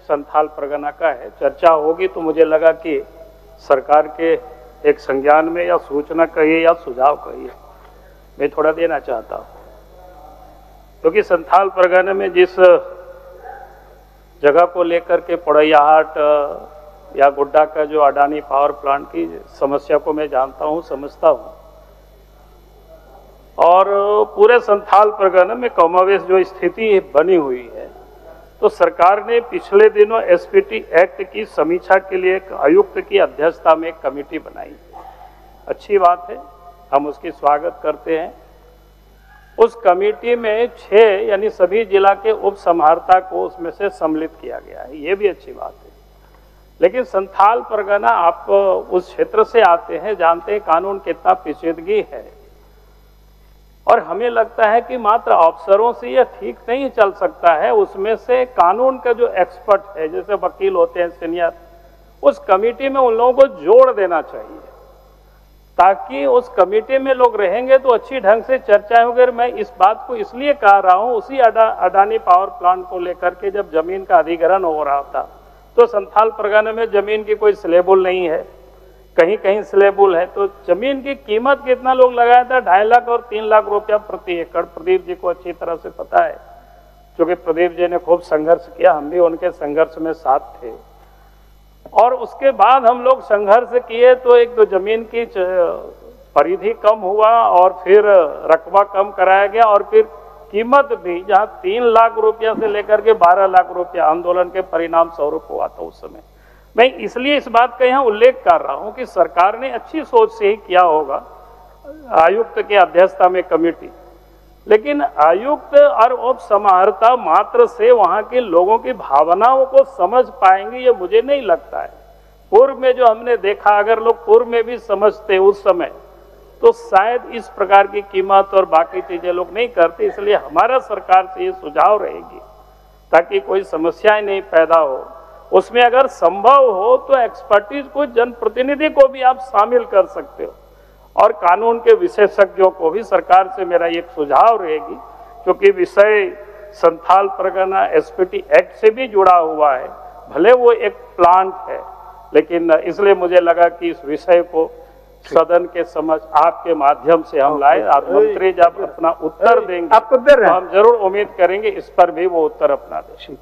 संथाल परगना का है। चर्चा होगी तो मुझे लगा कि सरकार के एक संज्ञान में या सूचना कहिए या सुझाव कहिए, मैं थोड़ा देना चाहता हूँ। क्योंकि संथाल परगना में जिस जगह को लेकर के पड़ैयाहाट या गोड्डा का जो अडानी पावर प्लांट की समस्या को मैं जानता हूँ, समझता हूँ, और पूरे संथाल परगना में कमोवेश जो स्थिति बनी हुई है, तो सरकार ने पिछले दिनों एसपीटी एक्ट की समीक्षा के लिए एक आयुक्त की अध्यक्षता में एक कमेटी बनाई। अच्छी बात है, हम उसकी स्वागत करते हैं। उस कमेटी में 6 यानी सभी जिला के उप समाहर्ता को उसमें से सम्मिलित किया गया है, ये भी अच्छी बात है। लेकिन संथाल परगना, आप उस क्षेत्र से आते हैं, जानते हैं कानून कितना पेचीदगी है, और हमें लगता है कि मात्र अफसरों से यह ठीक नहीं चल सकता है। उसमें से कानून का जो एक्सपर्ट है, जैसे वकील होते हैं सीनियर, उस कमेटी में उन लोगों को जोड़ देना चाहिए, ताकि उस कमेटी में लोग रहेंगे तो अच्छी ढंग से चर्चा होगी। मैं इस बात को इसलिए कह रहा हूं, उसी अडानी पावर प्लांट को लेकर के जब जमीन का अधिग्रहण हो रहा था, तो संथाल परगना में जमीन की कोई स्लेबुल नहीं है, कहीं कहीं स्लेबुल है। तो जमीन की कीमत कितना लोग लगाया था, 2.5 लाख और 3 लाख रुपया प्रति एकड़। प्रदीप जी को अच्छी तरह से पता है, क्योंकि प्रदीप जी ने खूब संघर्ष किया, हम भी उनके संघर्ष में साथ थे। और उसके बाद हम लोग संघर्ष किए तो एक तो जमीन की परिधि कम हुआ, और फिर रकबा कम कराया गया, और फिर कीमत भी जहां 3 लाख रुपया से लेकर के 12 लाख रुपया आंदोलन के परिणाम स्वरूप हुआ था उस समय। मैं इसलिए इस बात का यहाँ उल्लेख कर रहा हूं कि सरकार ने अच्छी सोच से ही किया होगा, आयुक्त के अध्यक्षता में कमेटी, लेकिन आयुक्त और उप समाहर्ता मात्र से वहां के लोगों की भावनाओं को समझ पाएंगे, ये मुझे नहीं लगता है। पूर्व में जो हमने देखा, अगर लोग पूर्व में भी समझते उस समय, तो शायद इस प्रकार की कीमत और बाकी चीजें लोग नहीं करते। इसलिए हमारा सरकार से ये सुझाव रहेगी, ताकि कोई समस्याएं नहीं पैदा हो, उसमें अगर संभव हो तो एक्सपर्टीज को, जनप्रतिनिधि को भी आप शामिल कर सकते हो, और कानून के विशेषज्ञों को भी। सरकार से मेरा एक सुझाव रहेगी, क्योंकि विषय संथाल परगना एसपीटी एक्ट से भी जुड़ा हुआ है, भले वो एक प्लांट है, लेकिन इसलिए मुझे लगा कि इस विषय को सदन के समझ आपके माध्यम से हम लाए। आप मंत्री जब अपना उत्तर देंगे, तो हम जरूर उम्मीद करेंगे इस पर भी वो उत्तर अपना दें।